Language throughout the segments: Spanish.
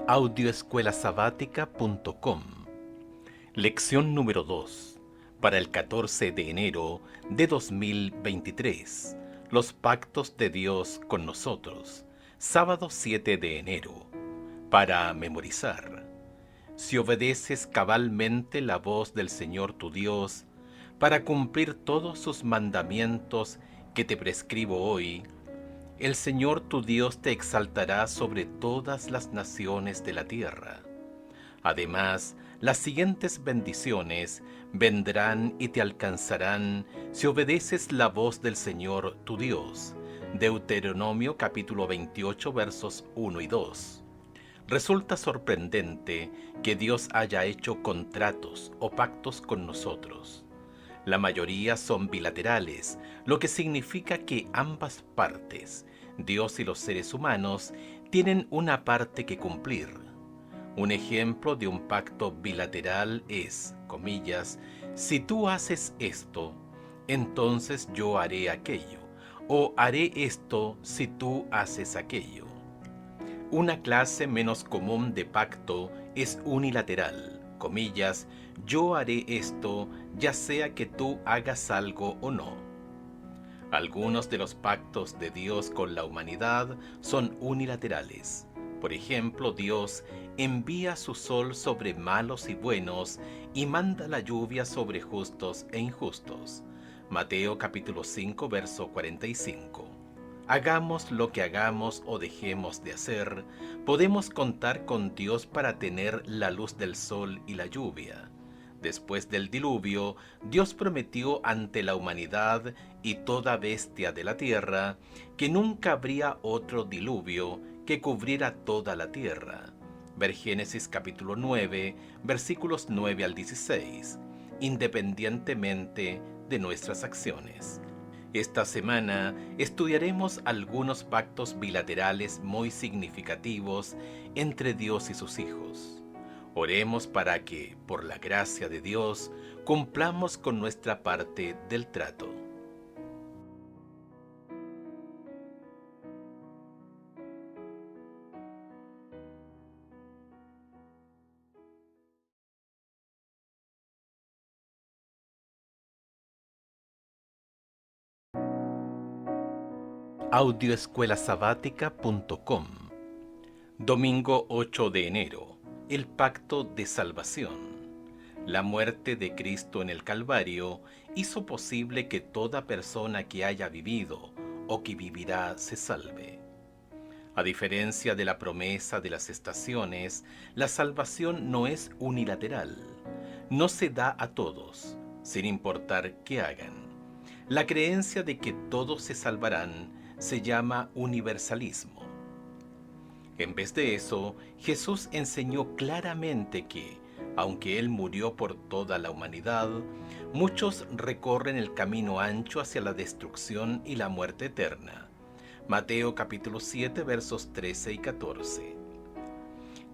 Audioescuelasabática.com. Lección número 2, para el 14 de enero de 2023. Los pactos de Dios con nosotros. Sábado 7 de enero. Para memorizar. Si obedeces cabalmente la voz del Señor tu Dios, para cumplir todos sus mandamientos que te prescribo hoy, el Señor tu Dios te exaltará sobre todas las naciones de la tierra. Además, las siguientes bendiciones vendrán y te alcanzarán si obedeces la voz del Señor tu Dios. Deuteronomio capítulo 28 versos 1 y 2. Resulta sorprendente que Dios haya hecho contratos o pactos con nosotros. La mayoría son bilaterales, lo que significa que ambas partes, Dios y los seres humanos, tienen una parte que cumplir. Un ejemplo de un pacto bilateral es, comillas, si tú haces esto, entonces yo haré aquello, o haré esto si tú haces aquello. Una clase menos común de pacto es unilateral, comillas, yo haré esto, ya sea que tú hagas algo o no. Algunos de los pactos de Dios con la humanidad son unilaterales. Por ejemplo, Dios envía su sol sobre malos y buenos y manda la lluvia sobre justos e injustos. Mateo capítulo 5, verso 45. Hagamos lo que hagamos o dejemos de hacer, podemos contar con Dios para tener la luz del sol y la lluvia. Después del diluvio, Dios prometió ante la humanidad y toda bestia de la tierra que nunca habría otro diluvio que cubriera toda la tierra. Ver Génesis capítulo 9, versículos 9 al 16, independientemente de nuestras acciones. Esta semana estudiaremos algunos pactos bilaterales muy significativos entre Dios y sus hijos. Oremos para que, por la gracia de Dios, cumplamos con nuestra parte del trato. Audioescuelasabática.com. Domingo 8 de enero. El pacto de salvación. La muerte de Cristo en el Calvario hizo posible que toda persona que haya vivido o que vivirá se salve. A diferencia de la promesa de las estaciones, la salvación no es unilateral. No se da a todos, sin importar qué hagan. La creencia de que todos se salvarán se llama universalismo. En vez de eso, Jesús enseñó claramente que, aunque Él murió por toda la humanidad, muchos recorren el camino ancho hacia la destrucción y la muerte eterna. Mateo capítulo 7 versos 13 y 14.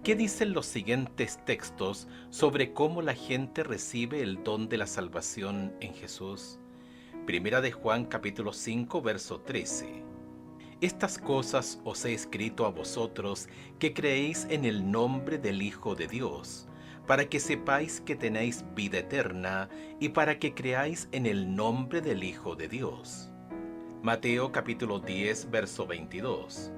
¿Qué dicen los siguientes textos sobre cómo la gente recibe el don de la salvación en Jesús? Primera de Juan capítulo 5 verso 13. Estas cosas os he escrito a vosotros que creéis en el nombre del Hijo de Dios, para que sepáis que tenéis vida eterna y para que creáis en el nombre del Hijo de Dios. Mateo capítulo 10 verso 22.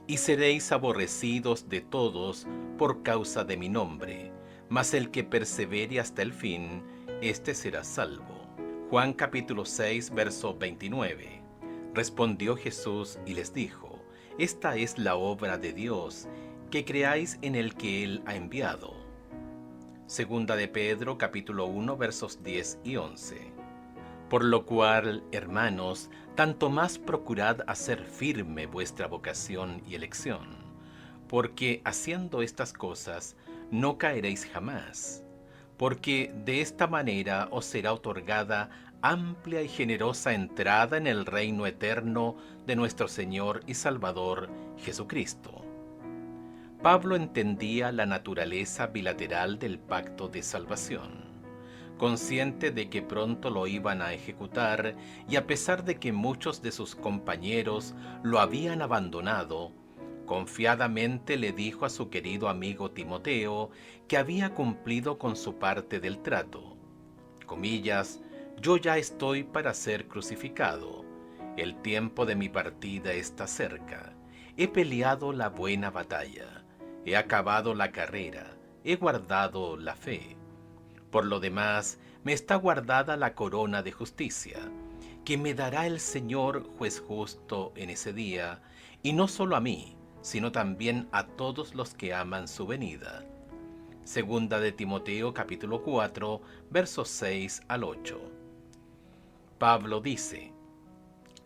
Y seréis aborrecidos de todos por causa de mi nombre, mas el que persevere hasta el fin, éste será salvo. Juan capítulo 6 verso 29. Respondió Jesús y les dijo: esta es la obra de Dios, que creáis en el que Él ha enviado. Segunda de Pedro capítulo 1 versos 10 y 11. Por lo cual, hermanos, tanto más procurad hacer firme vuestra vocación y elección, porque haciendo estas cosas no caeréis jamás, porque de esta manera os será otorgada amplia y generosa entrada en el reino eterno de nuestro Señor y Salvador Jesucristo. Pablo entendía la naturaleza bilateral del pacto de salvación. Consciente de que pronto lo iban a ejecutar y a pesar de que muchos de sus compañeros lo habían abandonado, Confiadamente le dijo a su querido amigo Timoteo que había cumplido con su parte del trato. Comillas, yo ya estoy para ser crucificado. El tiempo de mi partida está cerca. He peleado la buena batalla. He acabado la carrera. He guardado la fe. Por lo demás, me está guardada la corona de justicia, que me dará el Señor juez justo en ese día, y no solo a mí, sino también a todos los que aman su venida. Segunda de Timoteo capítulo 4, versos 6 al 8. Pablo dice,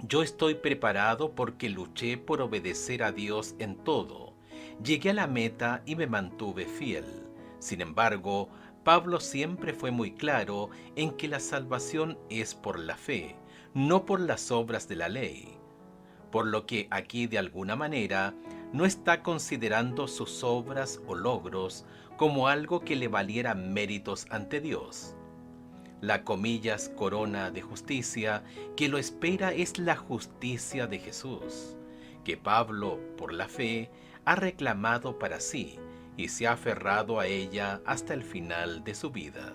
yo estoy preparado porque luché por obedecer a Dios en todo. Llegué a la meta y me mantuve fiel. Sin embargo, Pablo siempre fue muy claro en que la salvación es por la fe, no por las obras de la ley. Por lo que aquí de alguna manera no está considerando sus obras o logros como algo que le valiera méritos ante Dios. La comillas corona de justicia que lo espera es la justicia de Jesús, que Pablo, por la fe, ha reclamado para sí y se ha aferrado a ella hasta el final de su vida.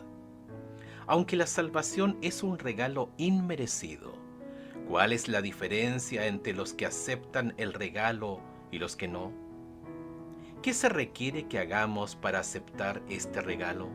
Aunque la salvación es un regalo inmerecido, ¿cuál es la diferencia entre los que aceptan el regalo y los que no? ¿Qué se requiere que hagamos para aceptar este regalo?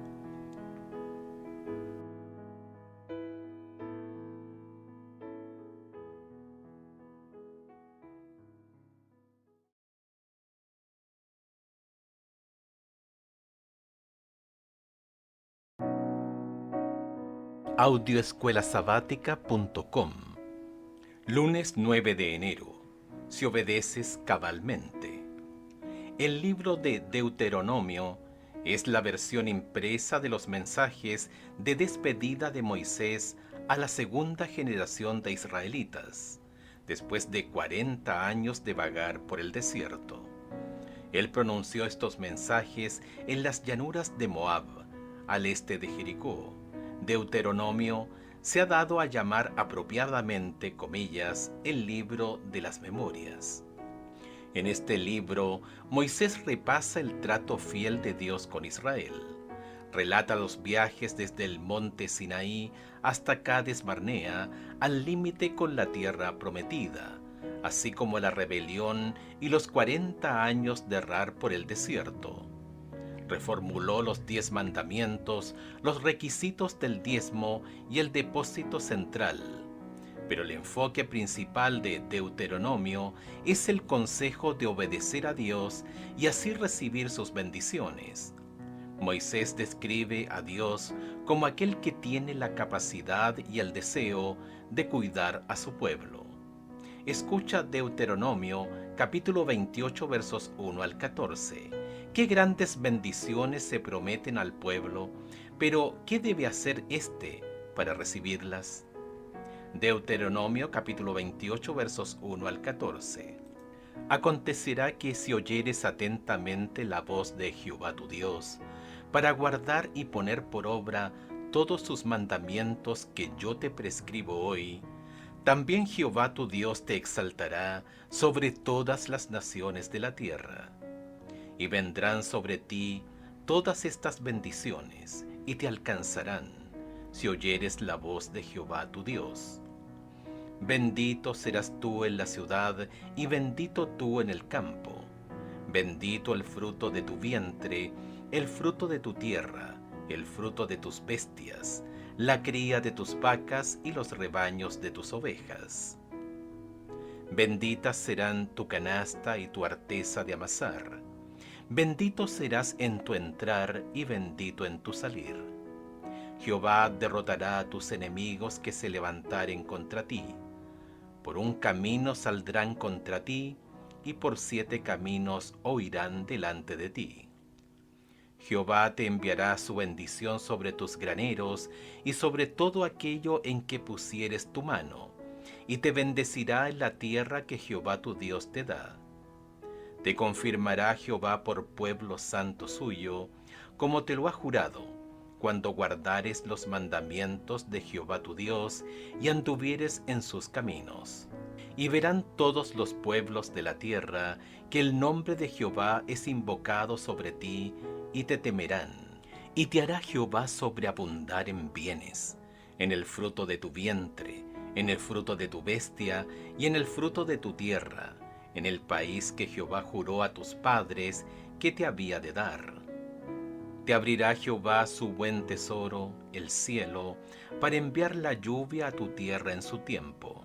Audioescuelasabática.com. Lunes 9 de enero. Si obedeces cabalmente. El libro de Deuteronomio es la versión impresa de los mensajes de despedida de Moisés a la segunda generación de israelitas, después de 40 años de vagar por el desierto. Él pronunció estos mensajes en las llanuras de Moab, al este de Jericó. Deuteronomio se ha dado a llamar apropiadamente, comillas, el libro de las memorias. En este libro, Moisés repasa el trato fiel de Dios con Israel. Relata los viajes desde el monte Sinaí hasta Cades Barnea, al límite con la tierra prometida, así como la rebelión y los 40 años de errar por el desierto. Reformuló los 10 mandamientos, los requisitos del diezmo y el depósito central. Pero el enfoque principal de Deuteronomio es el consejo de obedecer a Dios y así recibir sus bendiciones. Moisés describe a Dios como aquel que tiene la capacidad y el deseo de cuidar a su pueblo. Escucha Deuteronomio capítulo 28 versos 1 al 14. Qué grandes bendiciones se prometen al pueblo, pero ¿qué debe hacer éste para recibirlas? Deuteronomio capítulo 28 versos 1 al 14. Acontecerá que si oyeres atentamente la voz de Jehová tu Dios, para guardar y poner por obra todos sus mandamientos que yo te prescribo hoy, también Jehová tu Dios te exaltará sobre todas las naciones de la tierra. Y vendrán sobre ti todas estas bendiciones, y te alcanzarán, si oyeres la voz de Jehová tu Dios. Bendito serás tú en la ciudad, y bendito tú en el campo. Bendito el fruto de tu vientre, el fruto de tu tierra, el fruto de tus bestias, la cría de tus vacas y los rebaños de tus ovejas. Benditas serán tu canasta y tu arteza de amasar. Bendito serás en tu entrar y bendito en tu salir. Jehová derrotará a tus enemigos que se levantaren contra ti. Por un camino saldrán contra ti, y por 7 caminos huirán delante de ti. Jehová te enviará su bendición sobre tus graneros y sobre todo aquello en que pusieres tu mano, y te bendecirá en la tierra que Jehová tu Dios te da. Te confirmará Jehová por pueblo santo suyo, como te lo ha jurado, cuando guardares los mandamientos de Jehová tu Dios y anduvieres en sus caminos. Y verán todos los pueblos de la tierra que el nombre de Jehová es invocado sobre ti, y te temerán. Y te hará Jehová sobreabundar en bienes, en el fruto de tu vientre, en el fruto de tu bestia, y en el fruto de tu tierra, en el país que Jehová juró a tus padres que te había de dar. Te abrirá Jehová su buen tesoro, el cielo, para enviar la lluvia a tu tierra en su tiempo,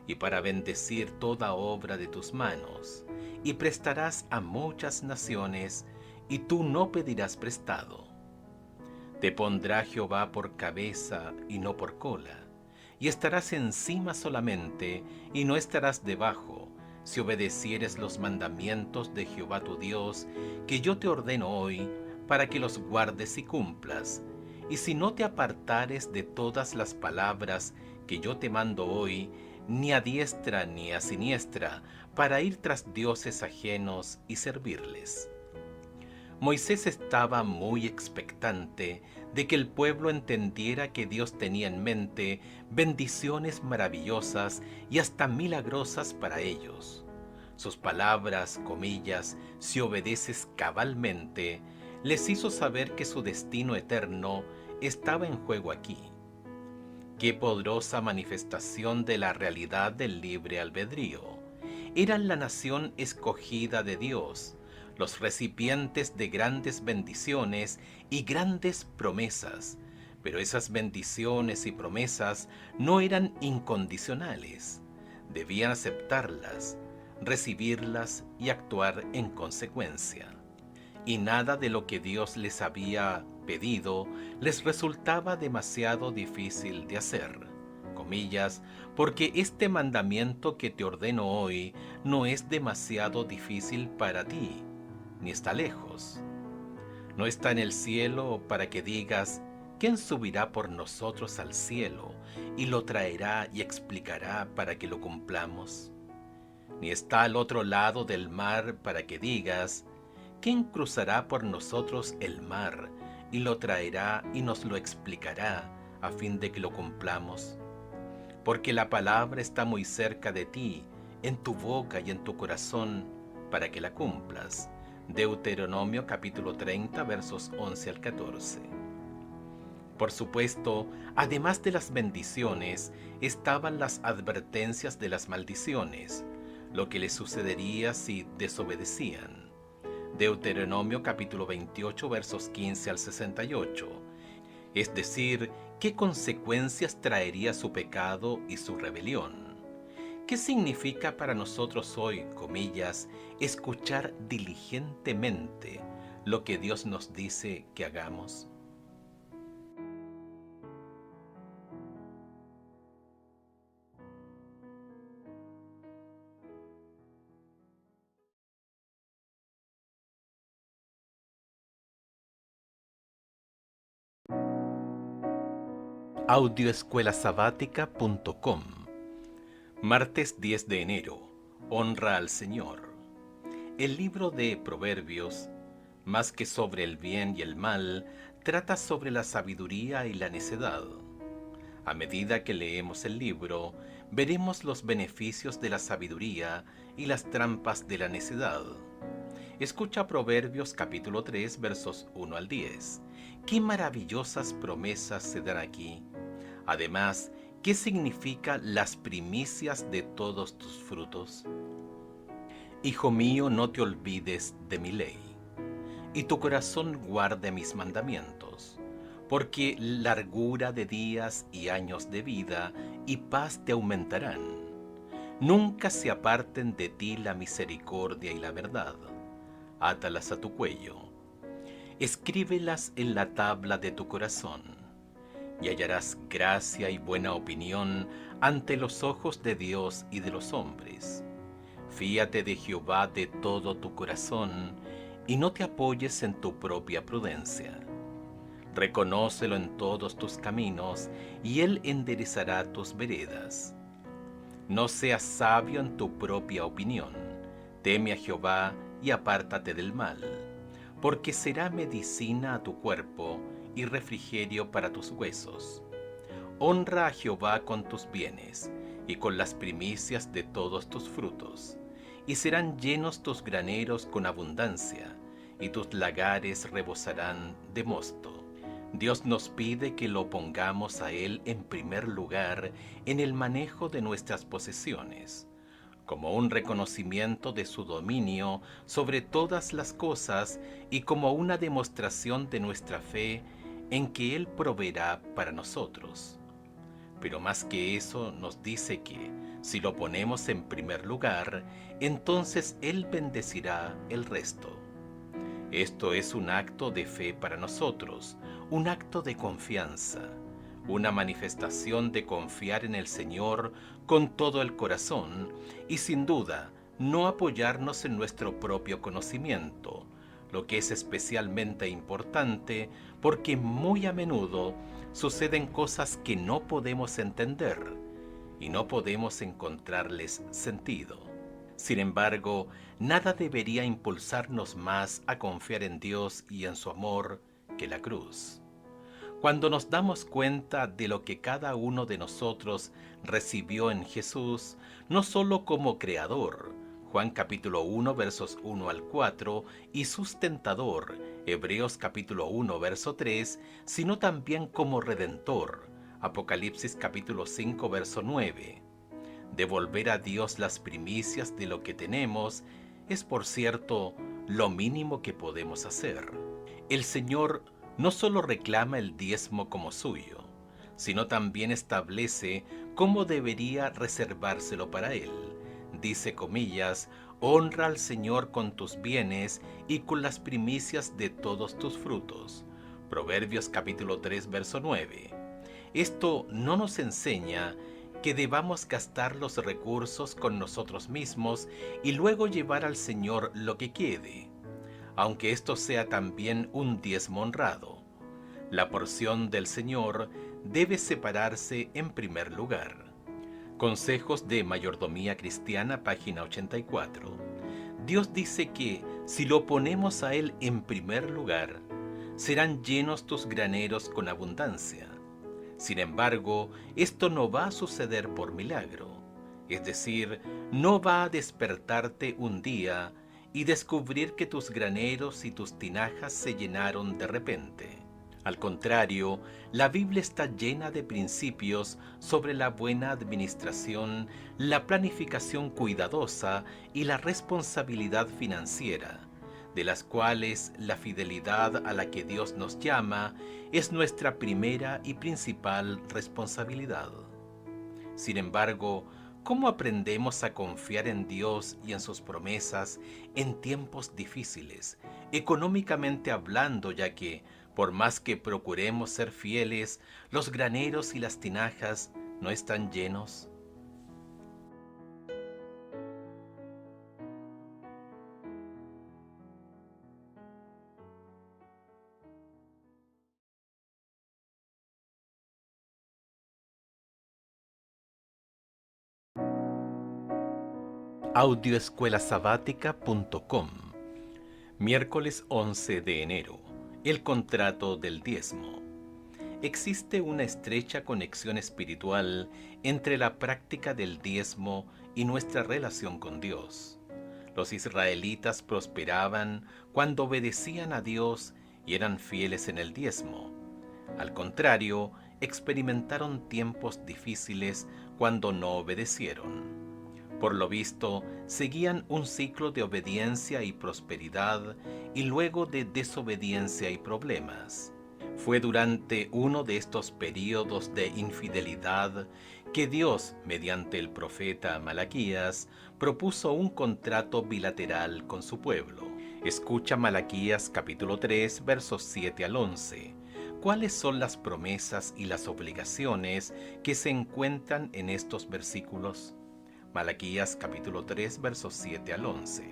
y para bendecir toda obra de tus manos, y prestarás a muchas naciones, y tú no pedirás prestado. Te pondrá Jehová por cabeza y no por cola, y estarás encima solamente, y no estarás debajo, si obedecieres los mandamientos de Jehová tu Dios, que yo te ordeno hoy, para que los guardes y cumplas. Y si no te apartares de todas las palabras que yo te mando hoy, ni a diestra ni a siniestra, para ir tras dioses ajenos y servirles. Moisés estaba muy expectante de que el pueblo entendiera que Dios tenía en mente bendiciones maravillosas y hasta milagrosas para ellos. Sus palabras, comillas, si obedeces cabalmente, les hizo saber que su destino eterno estaba en juego aquí. Qué poderosa manifestación de la realidad del libre albedrío. Eran la nación escogida de Dios, los recipientes de grandes bendiciones y grandes promesas, pero esas bendiciones y promesas no eran incondicionales. Debían aceptarlas, recibirlas y actuar en consecuencia. Y nada de lo que Dios les había pedido les resultaba demasiado difícil de hacer, comillas, porque este mandamiento que te ordeno hoy no es demasiado difícil para ti, ni está lejos. No está en el cielo para que digas, ¿quién subirá por nosotros al cielo y lo traerá y explicará para que lo cumplamos? Ni está al otro lado del mar para que digas, ¿quién cruzará por nosotros el mar y lo traerá y nos lo explicará a fin de que lo cumplamos? Porque la palabra está muy cerca de ti, en tu boca y en tu corazón, para que la cumplas. Deuteronomio capítulo 30 versos 11 al 14. Por supuesto, además de las bendiciones, estaban las advertencias de las maldiciones, lo que les sucedería si desobedecían. Deuteronomio capítulo 28 versos 15 al 68. Es decir, qué consecuencias traería su pecado y su rebelión. ¿Qué significa para nosotros hoy, comillas, escuchar diligentemente lo que Dios nos dice que hagamos? Audioescuelasabática.com. Martes 10 de enero. Honra al Señor. El libro de Proverbios, más que sobre el bien y el mal, trata sobre la sabiduría y la necedad. A medida que leemos el libro, veremos los beneficios de la sabiduría y las trampas de la necedad. Escucha Proverbios capítulo 3 versos 1 al 10. Qué maravillosas promesas se dan aquí. Además, ¿qué significa las primicias de todos tus frutos? Hijo mío, no te olvides de mi ley, y tu corazón guarde mis mandamientos, porque largura de días y años de vida y paz te aumentarán. Nunca se aparten de ti la misericordia y la verdad. Átalas a tu cuello. Escríbelas en la tabla de tu corazón, y hallarás gracia y buena opinión ante los ojos de Dios y de los hombres. Fíate de Jehová de todo tu corazón, y no te apoyes en tu propia prudencia. Reconócelo en todos tus caminos, y Él enderezará tus veredas. No seas sabio en tu propia opinión. Teme a Jehová y apártate del mal, porque será medicina a tu cuerpo y refrigerio para tus huesos. Honra a Jehová con tus bienes, y con las primicias de todos tus frutos, y serán llenos tus graneros con abundancia, y tus lagares rebosarán de mosto. Dios nos pide que lo pongamos a Él en primer lugar en el manejo de nuestras posesiones, como un reconocimiento de su dominio sobre todas las cosas y como una demostración de nuestra fe en que Él proveerá para nosotros. Pero más que eso nos dice que, si lo ponemos en primer lugar, entonces Él bendecirá el resto. Esto es un acto de fe para nosotros, un acto de confianza, una manifestación de confiar en el Señor con todo el corazón y sin duda no apoyarnos en nuestro propio conocimiento, lo que es especialmente importante porque muy a menudo suceden cosas que no podemos entender y no podemos encontrarles sentido. Sin embargo, nada debería impulsarnos más a confiar en Dios y en su amor que la cruz. Cuando nos damos cuenta de lo que cada uno de nosotros recibió en Jesús, no solo como Creador, Juan capítulo 1 versos 1 al 4, y sustentador, Hebreos capítulo 1 verso 3, sino también como Redentor, Apocalipsis capítulo 5 verso 9. Devolver a Dios las primicias de lo que tenemos es, por cierto, lo mínimo que podemos hacer. El Señor no solo reclama el diezmo como suyo, sino también establece cómo debería reservárselo para Él. Dice, comillas, honra al Señor con tus bienes y con las primicias de todos tus frutos. Proverbios capítulo 3, verso 9. Esto no nos enseña que debamos gastar los recursos con nosotros mismos y luego llevar al Señor lo que quede, aunque esto sea también un diezmo honrado. La porción del Señor debe separarse en primer lugar. Consejos de Mayordomía Cristiana, página 84. Dios dice que si lo ponemos a Él en primer lugar, serán llenos tus graneros con abundancia. Sin embargo, esto no va a suceder por milagro, es decir, no va a despertarte un día y descubrir que tus graneros y tus tinajas se llenaron de repente. Al contrario, la Biblia está llena de principios sobre la buena administración, la planificación cuidadosa y la responsabilidad financiera, de las cuales la fidelidad a la que Dios nos llama es nuestra primera y principal responsabilidad. Sin embargo, ¿cómo aprendemos a confiar en Dios y en sus promesas en tiempos difíciles, económicamente hablando, ya que, por más que procuremos ser fieles, los graneros y las tinajas no están llenos? Audioescuelasabática.com. Miércoles 11 de enero. El contrato del diezmo. Existe una estrecha conexión espiritual entre la práctica del diezmo y nuestra relación con Dios. Los israelitas prosperaban cuando obedecían a Dios y eran fieles en el diezmo. Al contrario, experimentaron tiempos difíciles cuando no obedecieron. Por lo visto, seguían un ciclo de obediencia y prosperidad y luego de desobediencia y problemas. Fue durante uno de estos períodos de infidelidad que Dios, mediante el profeta Malaquías, propuso un contrato bilateral con su pueblo. Escucha Malaquías capítulo 3, versos 7 al 11. ¿Cuáles son las promesas y las obligaciones que se encuentran en estos versículos? Malaquías capítulo 3, versos 7 al 11.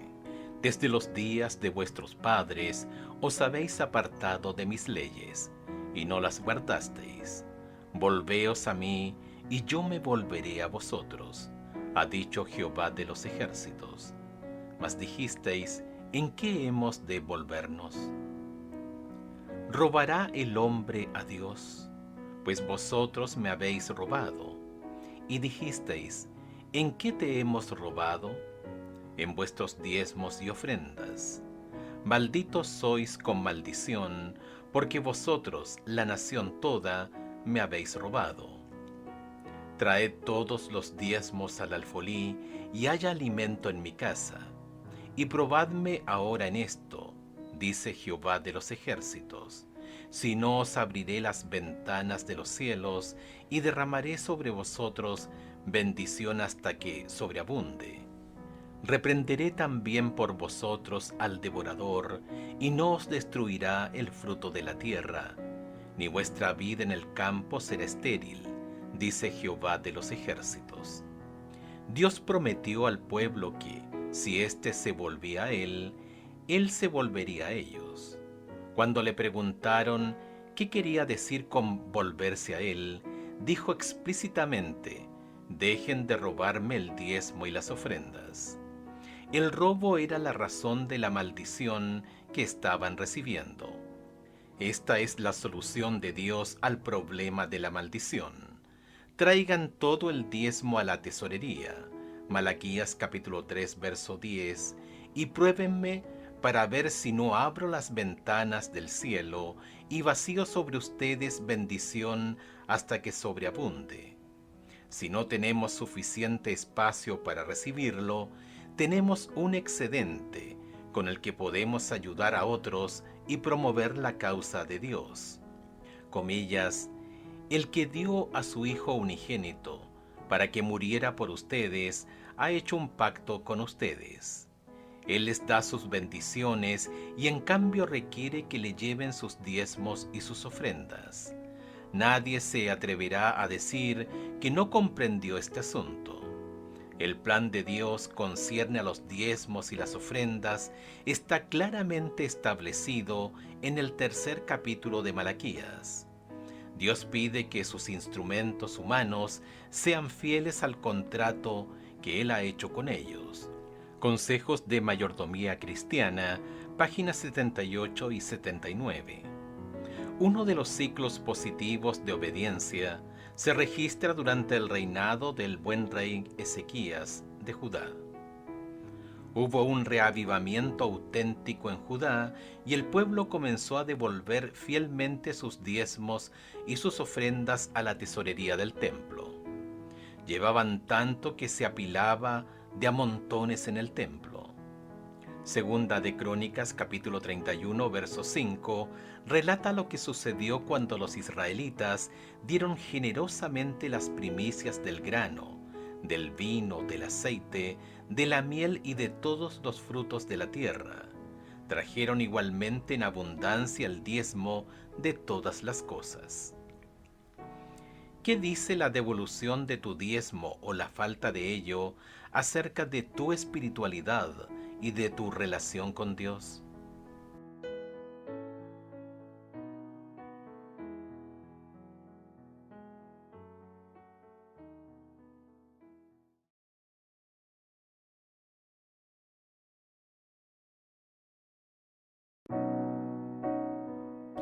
Desde los días de vuestros padres os habéis apartado de mis leyes, y no las guardasteis. Volveos a mí, y yo me volveré a vosotros, ha dicho Jehová de los ejércitos. Mas dijisteis, ¿en qué hemos de volvernos? ¿Robará el hombre a Dios? Pues vosotros me habéis robado. Y dijisteis, ¿En qué te hemos robado? En vuestros diezmos y ofrendas. Malditos sois con maldición, porque vosotros, la nación toda, me habéis robado. Traed todos los diezmos al alfolí, y haya alimento en mi casa. Y probadme ahora en esto, dice Jehová de los ejércitos, si no os abriré las ventanas de los cielos, y derramaré sobre vosotros bendición hasta que sobreabunde. Reprenderé también por vosotros al devorador, y no os destruirá el fruto de la tierra, ni vuestra vida en el campo será estéril, dice Jehová de los ejércitos. Dios prometió al pueblo que, si éste se volvía a él se volvería a ellos. Cuando le preguntaron qué quería decir con volverse a él, dijo explícitamente: dejen de robarme el diezmo y las ofrendas. El robo era la razón de la maldición que estaban recibiendo. Esta es la solución de Dios al problema de la maldición. Traigan todo el diezmo a la tesorería, Malaquías capítulo 3 verso 10, y pruébenme para ver si no abro las ventanas del cielo y vacío sobre ustedes bendición hasta que sobreabunde. Si no tenemos suficiente espacio para recibirlo, tenemos un excedente con el que podemos ayudar a otros y promover la causa de Dios. Comillas, el que dio a su Hijo unigénito para que muriera por ustedes, ha hecho un pacto con ustedes. Él les da sus bendiciones y en cambio requiere que le lleven sus diezmos y sus ofrendas. Nadie se atreverá a decir que no comprendió este asunto. El plan de Dios concierne a los diezmos y las ofrendas, está claramente establecido en el tercer capítulo de Malaquías. Dios pide que sus instrumentos humanos sean fieles al contrato que Él ha hecho con ellos. Consejos de Mayordomía Cristiana, páginas 78 y 79. Uno de los ciclos positivos de obediencia se registra durante el reinado del buen rey Ezequías de Judá. Hubo un reavivamiento auténtico en Judá y el pueblo comenzó a devolver fielmente sus diezmos y sus ofrendas a la tesorería del templo. Llevaban tanto que se apilaba de a montones en el templo. Segunda de Crónicas capítulo 31 verso 5 relata lo que sucedió cuando los israelitas dieron generosamente las primicias del grano, del vino, del aceite, de la miel y de todos los frutos de la tierra. Trajeron igualmente en abundancia el diezmo de todas las cosas. ¿Qué dice la devolución de tu diezmo o la falta de ello acerca de tu espiritualidad y de tu relación con Dios?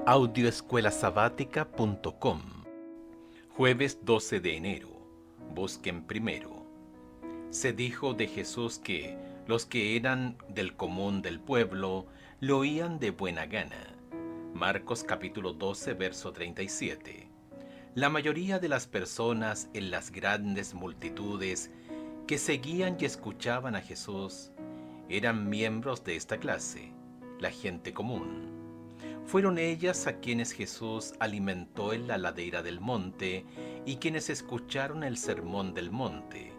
Audioescuelasabática.com. Jueves 12 de enero. Busquen primero. Se dijo de Jesús que los que eran del común del pueblo lo oían de buena gana. Marcos capítulo 12 verso 37. La mayoría de las personas en las grandes multitudes que seguían y escuchaban a Jesús eran miembros de esta clase, la gente común. Fueron ellas a quienes Jesús alimentó en la ladera del monte y quienes escucharon el sermón del monte.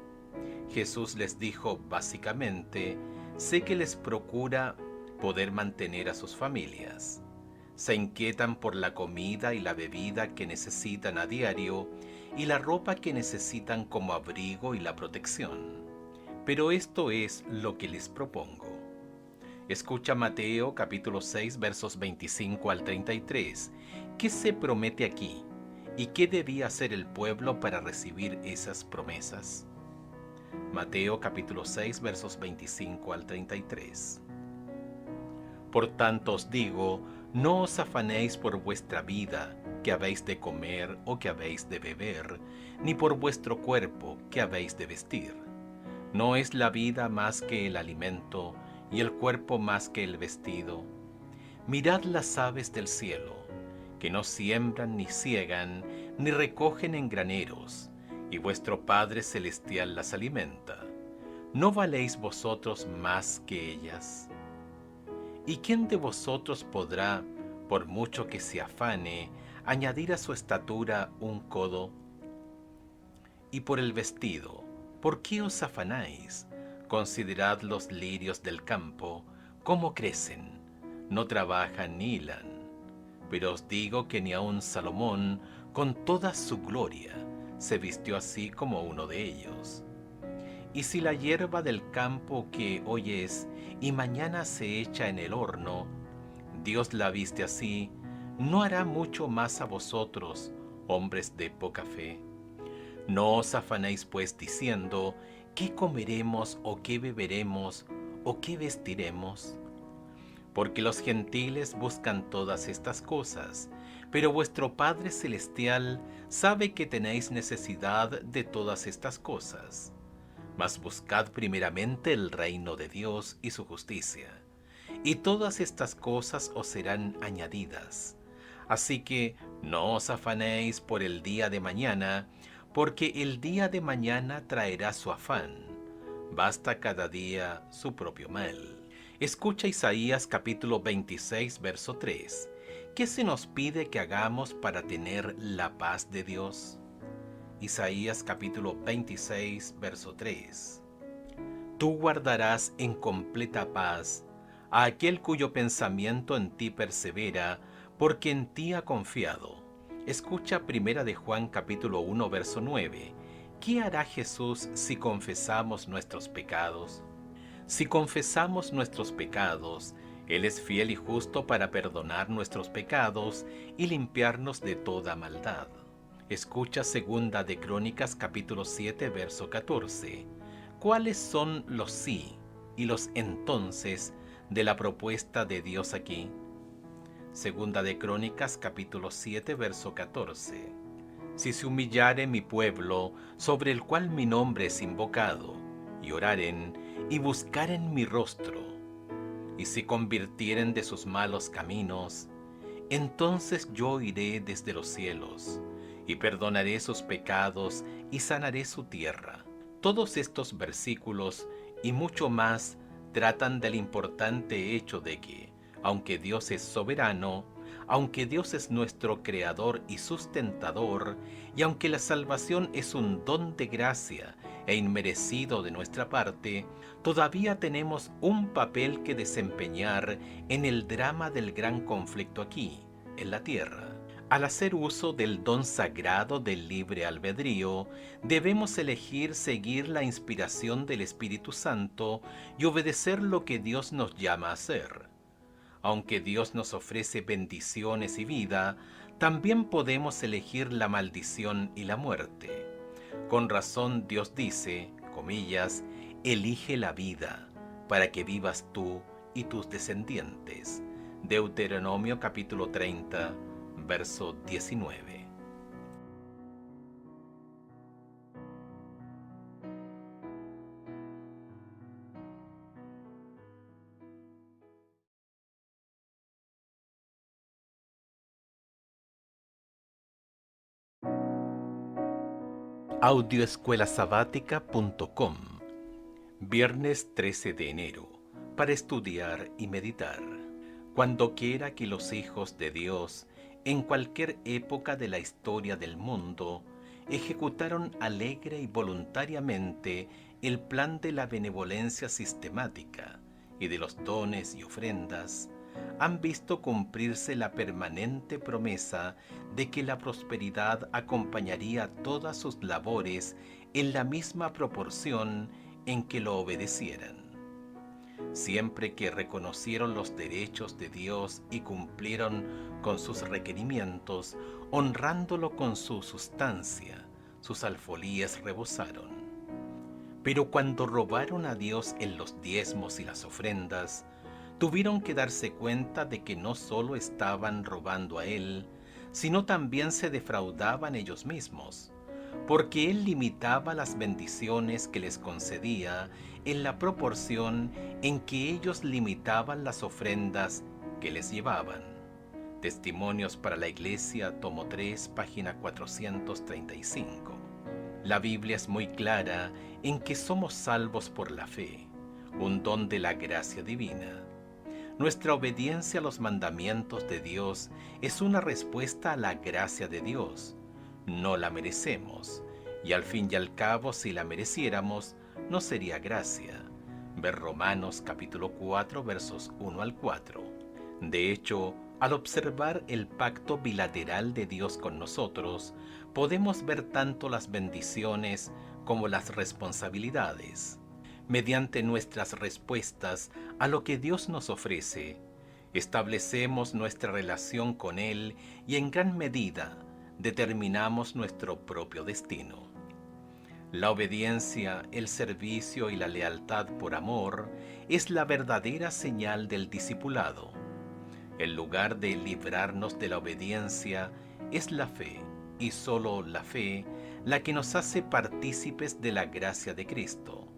Jesús les dijo básicamente: sé que les procura poder mantener a sus familias. Se inquietan por la comida y la bebida que necesitan a diario y la ropa que necesitan como abrigo y la protección. Pero esto es lo que les propongo. Escucha Mateo capítulo 6 versos 25 al 33. ¿Qué se promete aquí? ¿Y qué debía hacer el pueblo para recibir esas promesas? Mateo capítulo 6 versos 25 al 33. Por tanto os digo, no os afanéis por vuestra vida, que habéis de comer o que habéis de beber, ni por vuestro cuerpo, que habéis de vestir. ¿No es la vida más que el alimento y el cuerpo más que el vestido? Mirad las aves del cielo, que no siembran ni ciegan, ni recogen en graneros, y vuestro Padre Celestial las alimenta. ¿No valéis vosotros más que ellas? ¿Y quién de vosotros podrá, por mucho que se afane, añadir a su estatura un codo? Y por el vestido, ¿por qué os afanáis? Considerad los lirios del campo, cómo crecen, no trabajan ni hilan. Pero os digo que ni aun Salomón, con toda su gloria, se vistió así como uno de ellos. Y si la hierba del campo que hoy es y mañana se echa en el horno, Dios la viste así, ¿no hará mucho más a vosotros, hombres de poca fe? No os afanéis pues diciendo, ¿qué comeremos o qué beberemos o qué vestiremos? Porque los gentiles buscan todas estas cosas, pero vuestro Padre Celestial sabe que tenéis necesidad de todas estas cosas. Mas buscad primeramente el reino de Dios y su justicia, y todas estas cosas os serán añadidas. Así que no os afanéis por el día de mañana, porque el día de mañana traerá su afán. Basta cada día su propio mal. Escucha Isaías capítulo 26, verso 3. ¿Qué se nos pide que hagamos para tener la paz de Dios? Isaías capítulo 26, verso 3. Tú guardarás en completa paz a aquel cuyo pensamiento en ti persevera, porque en ti ha confiado. Escucha primera de Juan capítulo 1, verso 9. ¿Qué hará Jesús si confesamos nuestros pecados? Si confesamos nuestros pecados, Él es fiel y justo para perdonar nuestros pecados y limpiarnos de toda maldad. Escucha segunda de Crónicas capítulo 7, verso 14. ¿Cuáles son los sí y los entonces de la propuesta de Dios aquí? Segunda de Crónicas capítulo 7, verso 14. Si se humillare mi pueblo, sobre el cual mi nombre es invocado, y oraren y buscaren mi rostro, y se convirtieren de sus malos caminos, entonces yo iré desde los cielos, y perdonaré sus pecados, y sanaré su tierra. Todos estos versículos, y mucho más, tratan del importante hecho de que, aunque Dios es soberano, aunque Dios es nuestro creador y sustentador, y aunque la salvación es un don de gracia e inmerecido de nuestra parte, todavía tenemos un papel que desempeñar en el drama del gran conflicto aquí, en la tierra. Al hacer uso del don sagrado del libre albedrío, debemos elegir seguir la inspiración del Espíritu Santo y obedecer lo que Dios nos llama a hacer. Aunque Dios nos ofrece bendiciones y vida, también podemos elegir la maldición y la muerte. Con razón Dios dice, comillas, elige la vida, para que vivas tú y tus descendientes. Deuteronomio capítulo 30, verso 19. Audioescuelasabática.com. Viernes 13 de enero, para estudiar y meditar. Cuando quiera que los hijos de Dios, en cualquier época de la historia del mundo, ejecutaron alegre y voluntariamente el plan de la benevolencia sistemática y de los dones y ofrendas, han visto cumplirse la permanente promesa de que la prosperidad acompañaría todas sus labores en la misma proporción en que lo obedecieran. Siempre que reconocieron los derechos de Dios y cumplieron con sus requerimientos, honrándolo con su sustancia, sus alfolíes rebosaron. Pero cuando robaron a Dios en los diezmos y las ofrendas, tuvieron que darse cuenta de que no solo estaban robando a Él, sino también se defraudaban ellos mismos, porque Él limitaba las bendiciones que les concedía en la proporción en que ellos limitaban las ofrendas que les llevaban. Testimonios para la Iglesia, tomo 3, página 435. La Biblia es muy clara en que somos salvos por la fe, un don de la gracia divina. Nuestra obediencia a los mandamientos de Dios es una respuesta a la gracia de Dios. No la merecemos, y al fin y al cabo, si la mereciéramos, no sería gracia. Ver Romanos capítulo 4, versos 1 al 4. De hecho, al observar el pacto bilateral de Dios con nosotros, podemos ver tanto las bendiciones como las responsabilidades. Mediante nuestras respuestas a lo que Dios nos ofrece, establecemos nuestra relación con Él y en gran medida determinamos nuestro propio destino. La obediencia, el servicio y la lealtad por amor es la verdadera señal del discipulado. En lugar de librarnos de la obediencia, es la fe, y solo la fe, la que nos hace partícipes de la gracia de Cristo,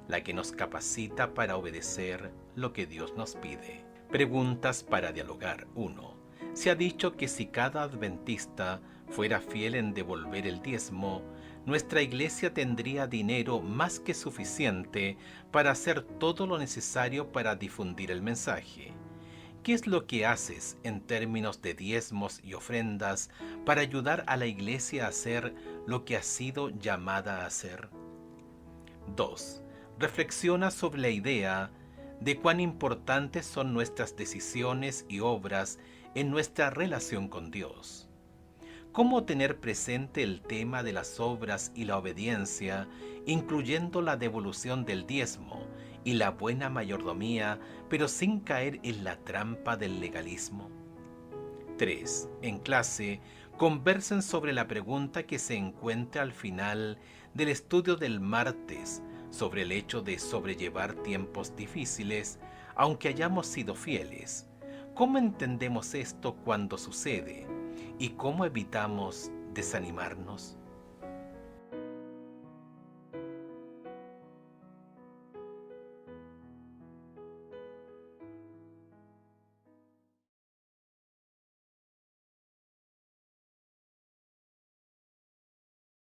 la que nos capacita para obedecer lo que Dios nos pide. Preguntas para dialogar. 1. Se ha dicho que si cada adventista fuera fiel en devolver el diezmo, nuestra iglesia tendría dinero más que suficiente para hacer todo lo necesario para difundir el mensaje. ¿Qué es lo que haces en términos de diezmos y ofrendas para ayudar a la iglesia a hacer lo que ha sido llamada a hacer? 2. Reflexiona sobre la idea de cuán importantes son nuestras decisiones y obras en nuestra relación con Dios. ¿Cómo tener presente el tema de las obras y la obediencia, incluyendo la devolución del diezmo y la buena mayordomía, pero sin caer en la trampa del legalismo? 3. En clase, conversen sobre la pregunta que se encuentra al final del estudio del martes sobre el hecho de sobrellevar tiempos difíciles, aunque hayamos sido fieles. ¿Cómo entendemos esto cuando sucede? ¿Y cómo evitamos desanimarnos?